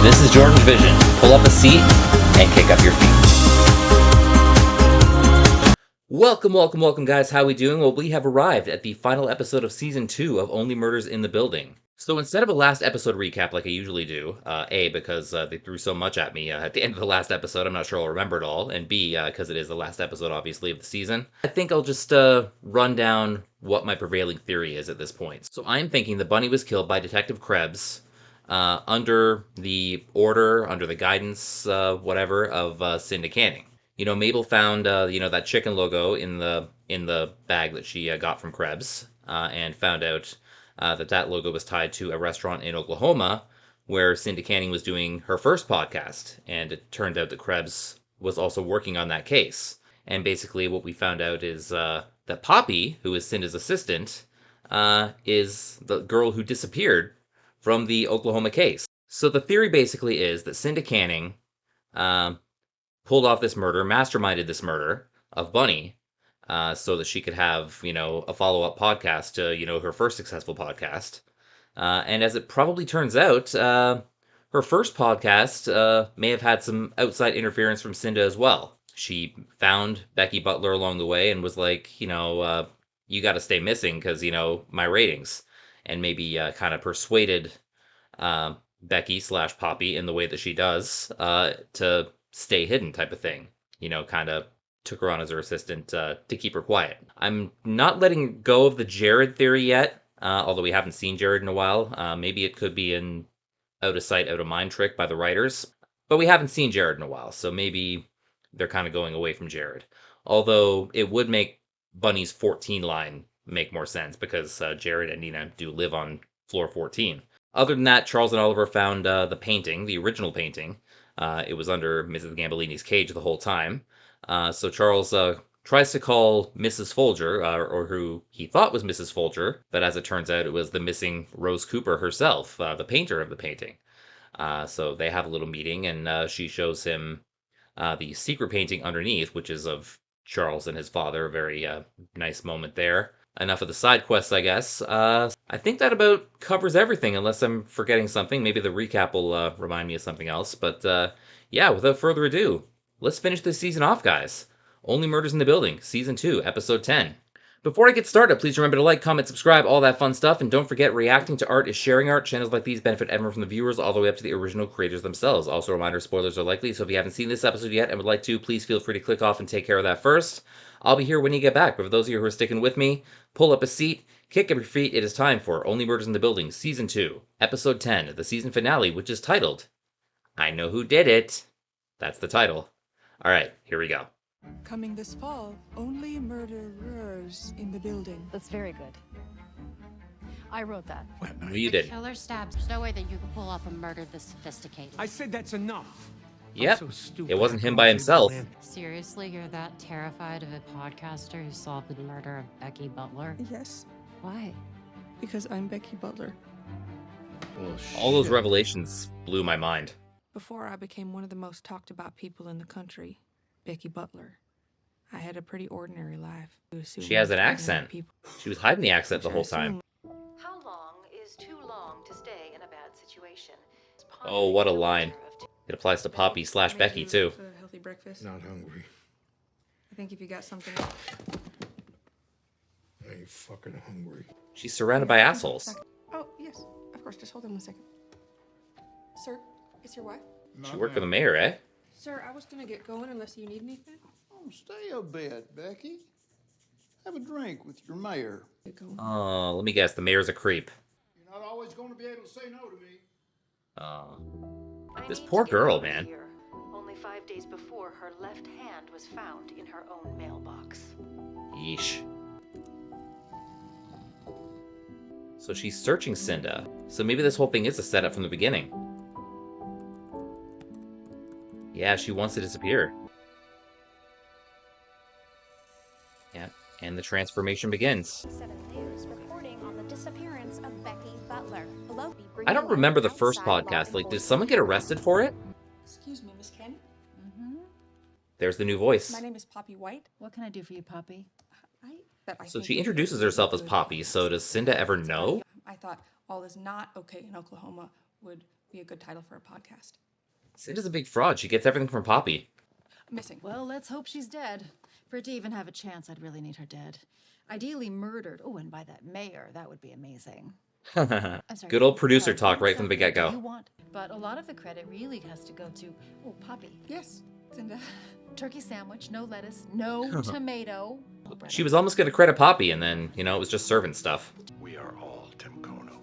This is JordangeVision. Pull up a seat and kick up your feet. Welcome, guys. How we doing? Well, we have arrived at the final episode of Season 2 of Only Murders in the Building. So instead of a last episode recap like I usually do, A, because they threw so much at me at the end of the last episode, I'm not sure I'll remember it all, and B, because it is the last episode, obviously, of the season, I think I'll just run down what my prevailing theory is at this point. So I'm thinking the Bunny was killed by Detective Krebs under the order, under the guidance, whatever, of Cinda Canning. You know, Mabel found, that chicken logo in the bag that she got from Krebs, and found out that logo was tied to a restaurant in Oklahoma where Cinda Canning was doing her first podcast. And it turned out that Krebs was also working on that case. And basically what we found out is that Poppy, who is Cinda's assistant, is the girl who disappeared from the Oklahoma case. So the theory basically is that Cinda Canning pulled off this murder, masterminded this murder of Bunny, so that she could have, a follow-up podcast to, her first successful podcast. And as it probably turns out, her first podcast may have had some outside interference from Cinda as well. She found Becky Butler along the way and was like, you got to stay missing because, my ratings. And maybe kind of persuaded Becky / Poppy in the way that she does to stay hidden type of thing. Kind of took her on as her assistant to keep her quiet. I'm not letting go of the Jared theory yet, although we haven't seen Jared in a while. Maybe it could be an out of sight, out of mind trick by the writers. But we haven't seen Jared in a while, so maybe they're kind of going away from Jared. Although it would make Bunny's 14 line make more sense, because Jared and Nina do live on floor 14. Other than that, Charles and Oliver found the painting, the original painting. It was under Mrs. Gambellini's cage the whole time. So Charles tries to call Mrs. Folger, or who he thought was Mrs. Folger, but as it turns out, it was the missing Rose Cooper herself, the painter of the painting. So they have a little meeting, and she shows him the secret painting underneath, which is of Charles and his father. A very nice moment there. Enough of the side quests, I guess. I think that about covers everything, unless I'm forgetting something. Maybe the recap will remind me of something else. But yeah, without further ado, let's finish this season off, guys. Only Murders in the Building, Season 2, Episode 10. Before I get started, please remember to like, comment, subscribe, all that fun stuff, and don't forget, reacting to art is sharing art. Channels like these benefit everyone from the viewers all the way up to the original creators themselves. Also, a reminder, spoilers are likely, so if you haven't seen this episode yet and would like to, please feel free to click off and take care of that first. I'll be here when you get back, but for those of you who are sticking with me, pull up a seat, kick up your feet. It is time for Only Murders in the Building, Season 2, Episode 10, the season finale, which is titled, I Know Who Did It. That's the title. Alright, here we go. Coming this fall, Only Murderers in the Building. That's very good. I wrote that. No, you didn't. Killer stabs. There's no way that you could pull off a murder this sophisticated. I said that's enough. Yep, So stupid. it wasn't him by himself. Seriously, you're that terrified of a podcaster who solved the murder of Becky Butler? Yes, Why? because I'm Becky Butler. Well, All those shit. revelations blew my mind. Before I became one of the most talked about people in the country, Becky Butler, I had a pretty ordinary life. She has an accent. She was hiding the accent the whole time. How long is too long to stay in a bad situation? Oh, what a line. It applies to Poppy / Becky, too. A healthy breakfast. Not hungry. I think if you got something. I ain't fucking hungry. She's surrounded by assholes. Oh, yes, of course. Just hold on 1 second. Sir, it's your wife? She worked for the mayor, eh? Sir, I was gonna get going unless you need anything. Oh, stay a bit, Becky. Have a drink with your mayor. Get going. Oh, let me guess, the mayor's a creep. You're not always going to be able to say no to me. Oh. I This need poor to get girl, out of man. here. Only 5 days before, her left hand was found in her own mailbox. Yeesh. So she's searching Cinda. So maybe this whole thing is a setup from the beginning. Yeah, she wants to disappear. Yeah, and the transformation begins. 7 News reporting on the disappearance of Becky Butler. I don't remember the first podcast. Like, did someone get arrested for it? Excuse me, Miss Ken. Mm-hmm. There's the new voice. My name is Poppy White. What can I do for you, Poppy? So she introduces herself as Poppy, so does Cinda ever know? I thought all is not okay in Oklahoma would Be a good title for a podcast. Cinda's a big fraud. She gets everything from Poppy. Missing. Well, let's hope she's dead. For it to even have a chance, I'd really need her dead. Ideally murdered. Oh, and by that mayor, that would be amazing. I'm sorry. Good old producer talk what right from the exactly do get-go. you want? But a lot of the credit really has to go to, Poppy. Yes, Cinda. Turkey sandwich, no lettuce, no tomato. She was almost going to credit Poppy, and then, you know, it was just servant stuff. We are all Tim Kono.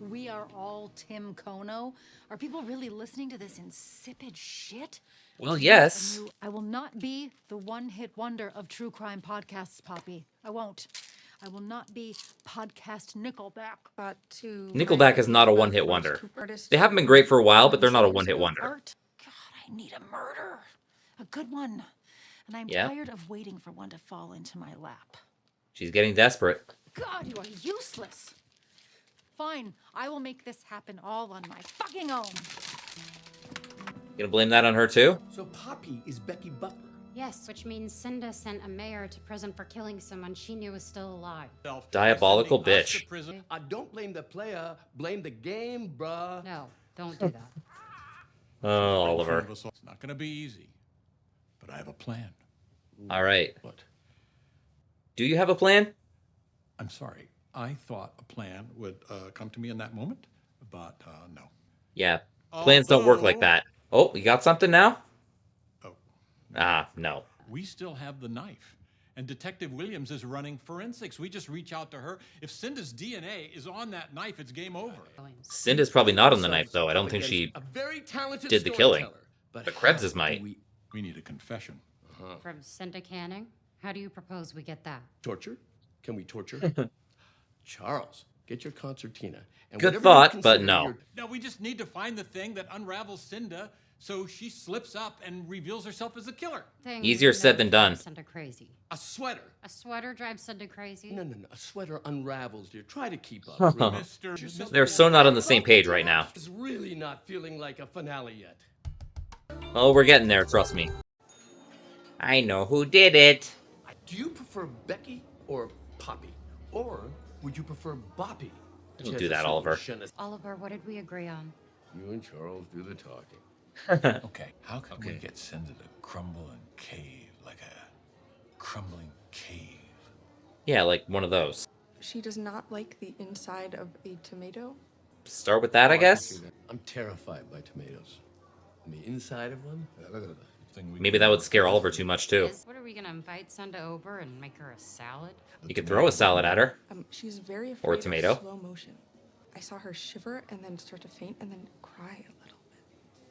We are all Tim Kono. Are people really listening to this insipid shit? Well, yes. I will not be the one-hit wonder of true crime podcasts, Poppy. I won't. I will not be podcast Nickelback. Got to. Nickelback is not a one-hit wonder. They haven't been great for a while, but they're not a one-hit wonder. Art. God, I need a murder. A good one. And I'm Yeah. tired of waiting for one to fall into my lap. She's getting desperate. God, you are useless. Fine, I will make this happen all on my fucking own. Gonna blame that on her, too? So Poppy is Becky Butler. Yes, which means Cinda sent a mayor to prison for killing someone she knew was still alive. Diabolical bitch. Don't blame the player, blame the game, bruh. No, don't do that. Oh, Oliver. It's not going to be easy, but I have a plan. All right. What? Do you have a plan? I'm sorry. I thought a plan would come to me in that moment, but no. Yeah. Plans don't work like that. Oh, you got something now? Oh. Ah, no. We still have the knife, and Detective Williams is running forensics. We just reach out to her. If Cinda's DNA is on that knife, it's game over. Cinda's probably not on the knife, though. I don't think she A very talented did the killing. storyteller, But Krebs is how might. do We need a confession. From Cinda Canning? How do you propose we get that? Torture? Can we torture? Charles, get your concertina. And Good whatever you thought, but consider no. your- No, we just need to find the thing that unravels Cinda so she slips up and reveals herself as a killer. Thing Easier said than done. drives Cinda crazy. A sweater. A sweater drives Cinda crazy? No. A sweater unravels, dear. Try to keep up. Mr. They're so not on the same page right now. It's really not feeling like a finale yet. Oh, we're getting there, trust me. I know who did it. Do you prefer Becky or Poppy? Or would you prefer Boppy? Don't do that, Oliver. Oliver, what did we agree on? You and Charles do the talking. Okay, how can we get Cinda to crumble and cave like a crumbling cave? Yeah, like one of those. She does not like the inside of a tomato. Start with that, I guess? I'm terrified by tomatoes. And the inside of one? Maybe that would scare Oliver too much, too. What are we gonna invite Cinda over and make her a salad? You could throw a salad at her. She's very afraid Or a tomato. of slow motion. I saw her shiver and then start to faint and then cry a little bit.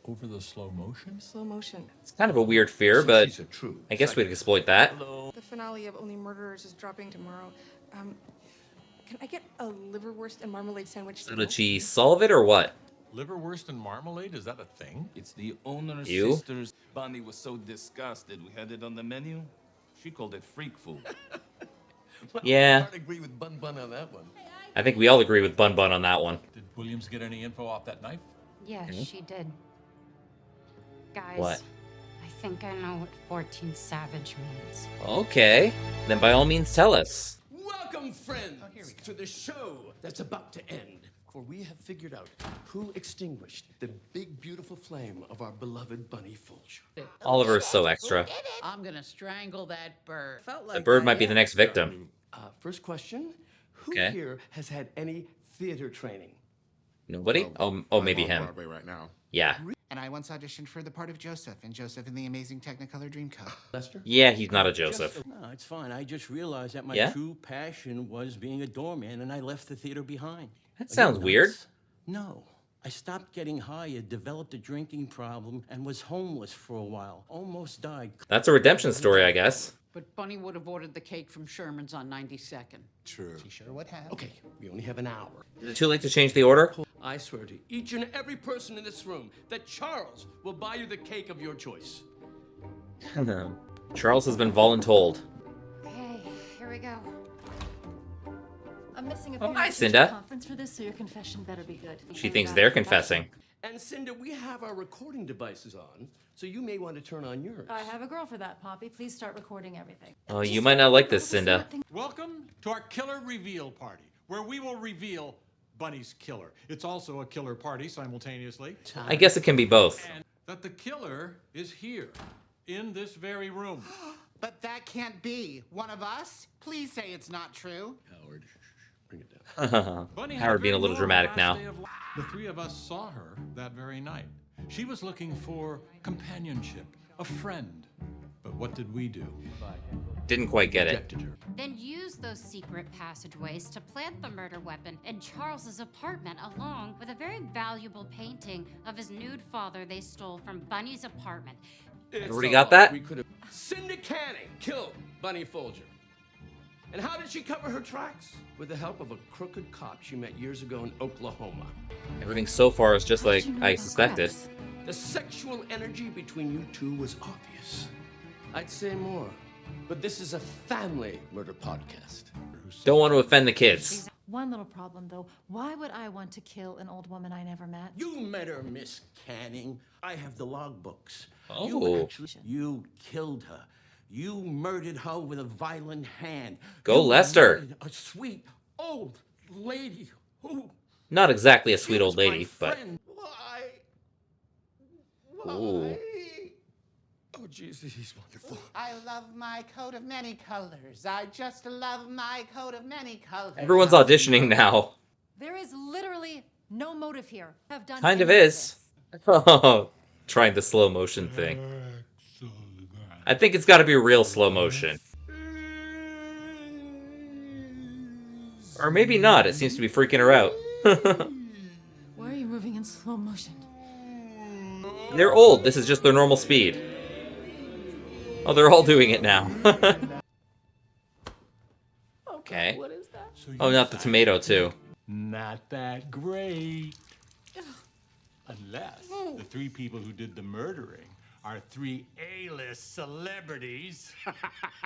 Over the slow motion? Slow motion. It's kind of a weird fear, So but she's a true I guess we'd exploit that. The finale of Only Murderers is dropping tomorrow. Can I get a liverwurst and marmalade sandwich? So did she solve it or what? Liverwurst and marmalade? Is that a thing? It's the owner's You? sister's. Bunny was so disgusted we had it on the menu. She called it freak food. Yeah. I agree with Bun Bun on that one. I think we all agree with Bun Bun on that one. Did Williams get any info off that knife? Yeah, she did. Guys, What? I think I know what 14 Savage means. Okay. Then by all means tell us. Welcome, friends, to the show that's about to end. For we have figured out who extinguished the big, beautiful flame of our beloved Bunny Folger. Oliver is so extra. I'm gonna strangle that bird. The bird might be the next victim. First question. Who Okay. here has had any theater training? Nobody? Oh, maybe him. right now. Yeah. And I once auditioned for the part of Joseph in Joseph and the Amazing Technicolor Dreamcoat. Lester? Yeah, he's not a Joseph. No, it's fine. I just realized that my Yeah? true passion was being a doorman, and I left the theater behind. That sounds weird. No. I stopped getting hired, developed a drinking problem, and was homeless for a while. Almost died. That's a redemption story, I guess. But Bunny would have ordered the cake from Sherman's on 92nd. True. She sure would have. Okay, we only have an hour. Is it too late to change the order? I swear to each and every person in this room that Charles will buy you the cake of your choice. Charles has been voluntold. Okay, here we go. I'm missing a Oh, hi, parent-teacher Cinda. conference for this, so your confession better be good. She thinks they're confessing. And Cinda, we have our recording devices on, so you may want to turn on yours. I have a girl for that, Poppy. Please start recording everything. Oh, you might not like this, Cinda. Welcome to our killer reveal party, where we will reveal Bunny's killer. It's also a killer party simultaneously. I guess it can be both. And that the killer is here, in this very room. But that can't be. One of us? Please say it's not true. Howard, bring it down. Bunny Howard being a little dramatic now. The three of us saw her that very night. She was looking for companionship, a friend. But what did we do? Didn't quite get it. Rejected her. Then use those secret passageways to plant the murder weapon in Charles's apartment, along with a very valuable painting of his nude father they stole from Bunny's apartment. Everybody got that? We could have. Cindy Canning killed Bunny Folger. And how did she cover her tracks? With the help of a crooked cop she met years ago in Oklahoma. Everything so far is just like I suspected. The sexual energy between you two was obvious. I'd say more, but this is a family murder podcast. Don't want to offend the kids. One little problem, though. Why would I want to kill an old woman I never met? You met her, Miss Canning. I have the logbooks. Oh. You killed her. You murdered her with a violent hand. Go Lester. Murdered a sweet old lady who... Not exactly a sweet old lady, but... Why? Ooh. Oh, Jesus, he's wonderful. I love my coat of many colors. I just love my coat of many colors. Everyone's auditioning now. There is literally no motive here. Have done Kind of any is. Oh, trying the slow motion thing. I think it's got to be real slow motion. Or maybe not. It seems to be freaking her out. Why are you moving in slow motion? They're old. This is just their normal speed. Oh, they're all doing it now. Okay. What is that? Oh, not the tomato, too. Not that great. Unless the three people who did the murdering are three A-list celebrities.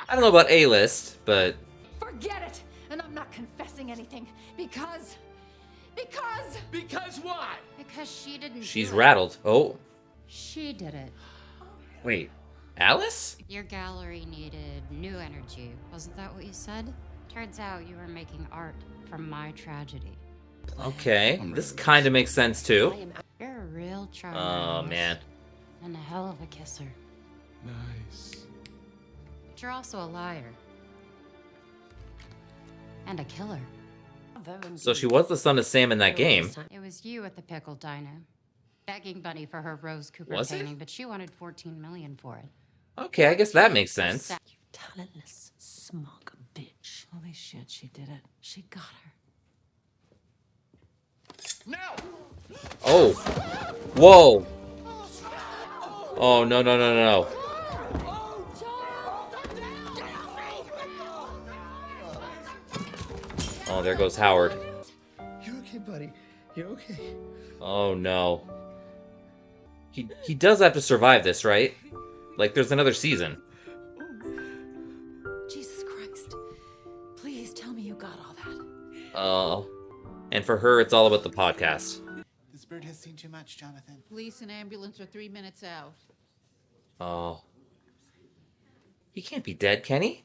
I don't know about A-list, but... Forget it! And I'm not confessing anything because Because why? Because she didn't She's do it. rattled. Oh, She did it. wait. Alice? Your gallery needed new energy. Wasn't that what you said? Turns out you were making art from my tragedy. Okay. This kind of makes sense, too. You're a real charmer. Oh, man. And a hell of a kisser. Nice. But you're also a liar. And a killer. So she was the son of Sam in that game. It was you at the pickle diner, begging Bunny for her Rose Cooper Was it? painting, but she wanted $14 million for it. Okay, I guess that makes sense. Talentless, smug bitch. Holy shit, she did it. She got her. Now! Oh. Whoa. Oh, no, no, no, no. Oh, there goes Howard. You okay, buddy? You okay? Oh, no. He does have to survive this, right? Like, there's another season. Jesus Christ. Please tell me you got all that. Oh. And for her, it's all about the podcast. This bird has seen too much, Jonathan. Police and ambulance are 3 minutes out. Oh. He can't be dead, can he?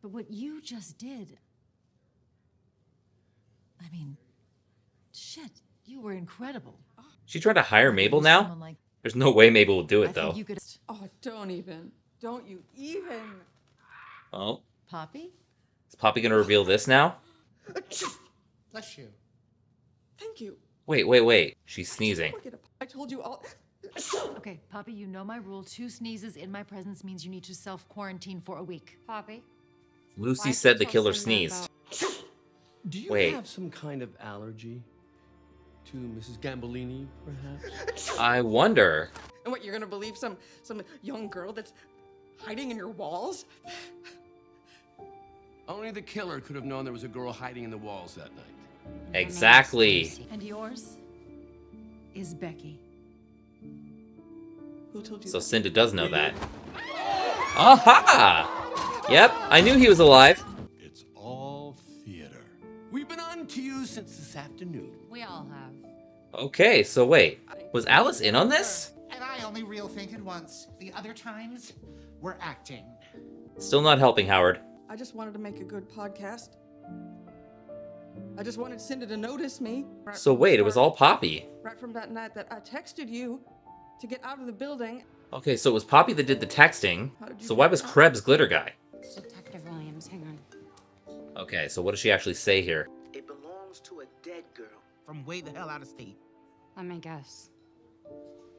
But what you just did. I mean, shit, you were incredible. She tried to hire Mabel now? Someone like- There's no way Mabel will do I it, think though. you could. Oh, don't even. Don't you even. Oh. Poppy? Is Poppy gonna reveal this now? Bless you. Thank you. Wait. She's sneezing. I told you all. Okay, Poppy, you know my rule. 2 sneezes in my presence means you need to self-quarantine for a week. Poppy? Lucy Why'd said you the tell killer Cindy sneezed. Do you Wait. have some kind of allergy to Mrs. Gambolini, perhaps? I wonder. And what, you're gonna believe some young girl that's hiding in your walls? Only the killer could have known there was a girl hiding in the walls that night. Exactly. And yours is Becky. Who told you So that? Cinda does know that. Aha! Yep, I knew he was alive. It's all theater. We've been on to you since this afternoon. We all have. Okay, so wait. Was Alice in on this? And I only real fainted once. The other times, we're acting. Still not helping Howard. I just wanted to make a good podcast. I just wanted Cinda to notice me. Right So from the wait, it was start. all Poppy. Right from that night that I texted you to get out of the building. Okay, so it was Poppy that did the texting. How did you So why figure was it out? Krebs glitter guy? It's Detective Williams, hang on. Okay, so what does she actually say here? It belongs to a dead girl from way the hell out of state. Let me guess.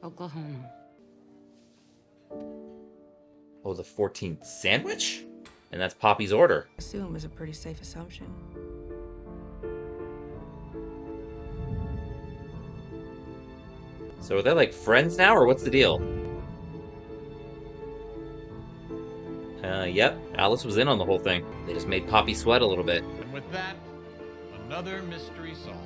Oklahoma. Oh, the 14th sandwich? And that's Poppy's order. Assume is a pretty safe assumption. So are they like friends now, or what's the deal? Yep, Alice was in on the whole thing. They just made Poppy sweat a little bit. And with that, another mystery solved.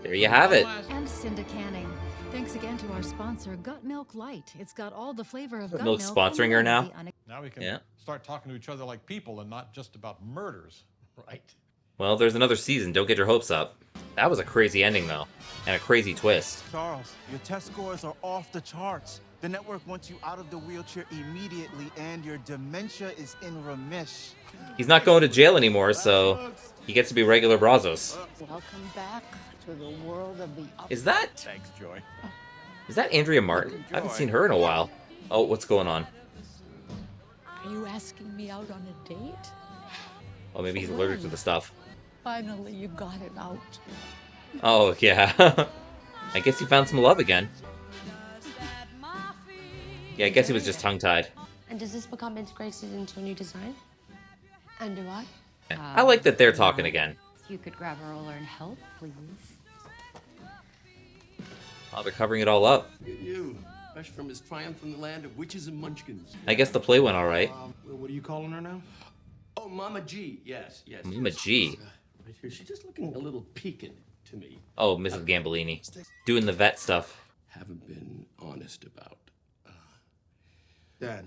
There you have it. And Cinda Canning. Thanks again to our sponsor, Gut Milk Light. It's got all the flavor of Gut gut Milk's milk. sponsoring her now? Now we can Yeah. start talking to each other like people and not just about murders. Right. Well, there's another season. Don't get your hopes up. That was a crazy ending, though. And a crazy twist. Charles, your test scores are off the charts. The network wants you out of the wheelchair immediately, and your dementia is in remission. He's not going to jail anymore, so he gets to be regular Brazos. Welcome back to the world of the Is that... Thanks, Joy. Is that Andrea Martin? I haven't seen her in a while. Oh, what's going on? Are you asking me out on a date? Oh, maybe he's allergic to the stuff. Finally, you got it out. Oh, yeah. I guess he found some love again. Yeah, I guess he was just tongue-tied. And does this become integrated into a new design? And do I? I like that they're talking again. If you could grab a roller and help, please. Oh, they're covering it all up. Look at you, fresh from his triumph in the land of witches and munchkins. I guess the play went all right. What are you calling her now? Oh, Mama G. Yes, yes. Mama G. Right here. She's just looking a little peaked to me. Oh, Mrs. Gambolini. Doing the vet stuff. Haven't been honest about. Dad,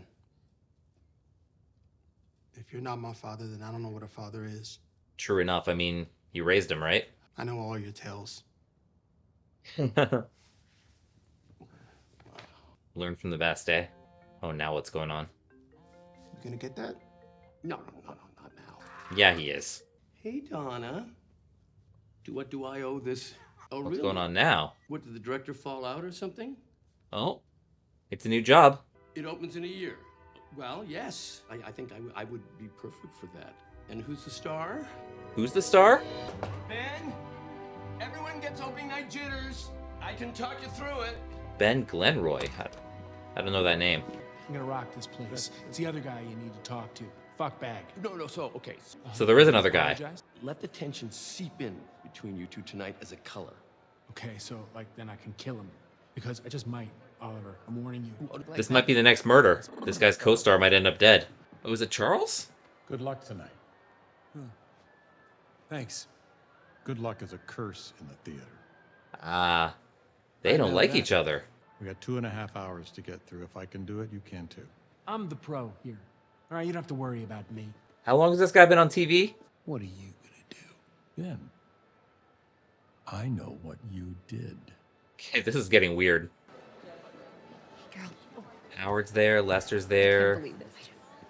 if you're not my father, then I don't know what a father is. True enough. I mean, you raised him, right? I know all your tales. Learn from the best, eh? Oh, now what's going on? You gonna get that? No, not now. Yeah, he is. Hey, Donna. What do I owe this? Oh, What's really? going on now? What, did the director fall out or something? Oh, it's a new job. It opens in a year. Well, yes. I think I would be perfect for that. And who's the star? Who's the star? Ben? Everyone gets opening night jitters. I can talk you through it. Ben Glenroy. I don't know that name. I'm gonna rock this place. It's the other guy you need to talk to. Fuck bag. No, so, okay. So there is another guy. Apologize? Let the tension seep in between you two tonight as a color. Okay, so, like, then I can kill him. Because I just might, Oliver. I'm warning you. This might be the next murder. This guy's co-star might end up dead. Oh, is it Charles? Good luck tonight. Thanks. Good luck is a curse in the theater. Ah, they don't like each other. We got 2.5 hours to get through. If I can do it, you can too. I'm the pro here. All right, you don't have to worry about me. How long has this guy been on TV? What are you gonna do? Ben, I know what you did. Okay, this is getting weird. Howard's there, Lester's there,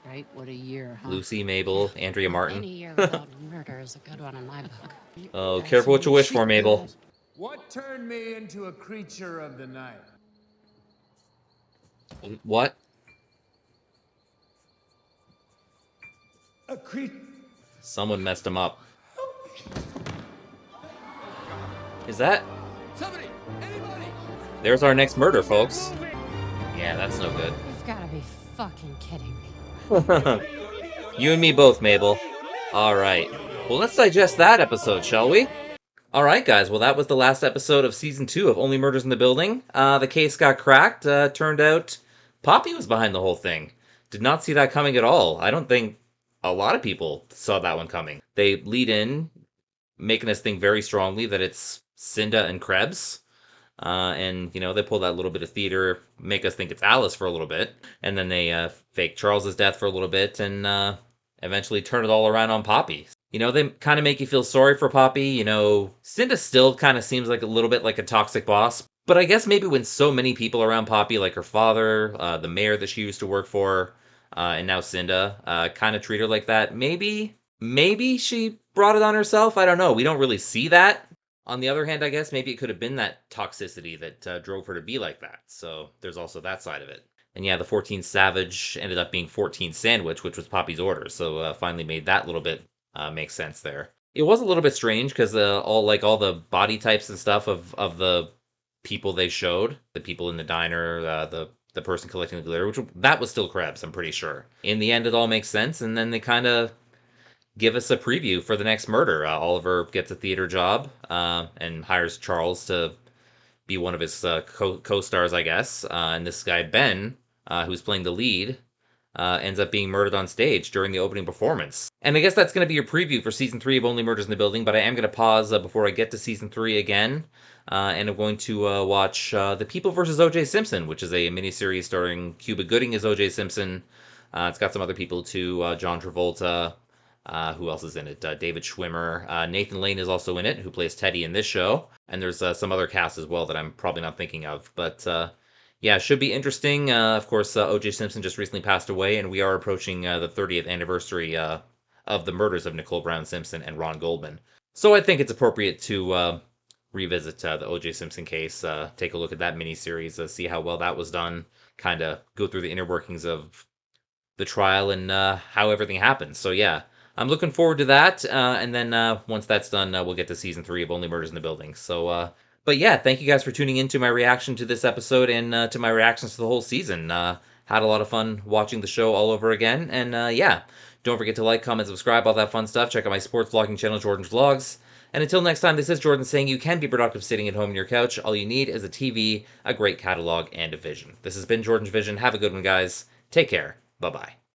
Right? What a year, huh? Lucy, Mabel, Andrea Martin. Any year without murder is a good one in my book. Oh, careful what you wish for, Mabel. What turned me into a creature of the night? What? A creature. Someone messed him up. Is that? Somebody! Anybody! There's our next murder, folks. Yeah, that's no good. You've got to be fucking kidding me. You and me both, Mabel. Alright. Well, let's digest that episode, shall we? Alright, guys. Well, that was the last episode of Season 2 of Only Murders in the Building. The case got cracked. Turned out Poppy was behind the whole thing. Did not see that coming at all. I don't think a lot of people saw that one coming. They lead in, making us think very strongly that it's Cinda and Krebs. And, you know, they pull that little bit of theater, make us think it's Alice for a little bit. And then they fake Charles's death for a little bit and eventually turn it all around on Poppy. You know, they kind of make you feel sorry for Poppy. You know, Cinda still kind of seems like a little bit like a toxic boss. But I guess maybe when so many people around Poppy, like her father, the mayor that she used to work for, and now Cinda, kind of treat her like that, maybe maybe she brought it on herself. I don't know. We don't really see that. On the other hand, I guess maybe it could have been that toxicity that drove her to be like that. So there's also that side of it. And yeah, the 14 Savage ended up being 14 Sandwich, which was Poppy's order. So finally made that little bit make sense there. It was a little bit strange because all the body types and stuff of the people they showed, the people in the diner, the person collecting the glitter, that was still Krebs, I'm pretty sure. In the end, it all makes sense, and then they kind of give us a preview for the next murder. Oliver gets a theater job and hires Charles to be one of his co-stars, I guess. And this guy, Ben, who's playing the lead, ends up being murdered on stage during the opening performance. And I guess that's going to be your preview for Season 3 of Only Murders in the Building, but I am going to pause before I get to Season 3 again. And I'm going to watch The People vs. O.J. Simpson, which is a miniseries starring Cuba Gooding as O.J. Simpson. It's got some other people too, John Travolta. Who else is in it? David Schwimmer. Nathan Lane is also in it, who plays Teddy in this show. And there's some other cast as well that I'm probably not thinking of. But yeah, should be interesting. Of course, O.J. Simpson just recently passed away, and we are approaching the 30th anniversary of the murders of Nicole Brown Simpson and Ron Goldman. So I think it's appropriate to revisit the O.J. Simpson case, take a look at that miniseries, see how well that was done, kind of go through the inner workings of the trial and how everything happened. So yeah, I'm looking forward to that. And then once that's done, we'll get to Season 3 of Only Murders in the Building. So, but yeah, thank you guys for tuning in to my reaction to this episode and to my reactions to the whole season. Had a lot of fun watching the show all over again. And yeah, don't forget to like, comment, subscribe, all that fun stuff. Check out my sports vlogging channel, Jordan's Vlogs. And until next time, this is Jordan saying you can be productive sitting at home on your couch. All you need is a TV, a great catalog, and a vision. This has been Jordan's Vision. Have a good one, guys. Take care. Bye-bye.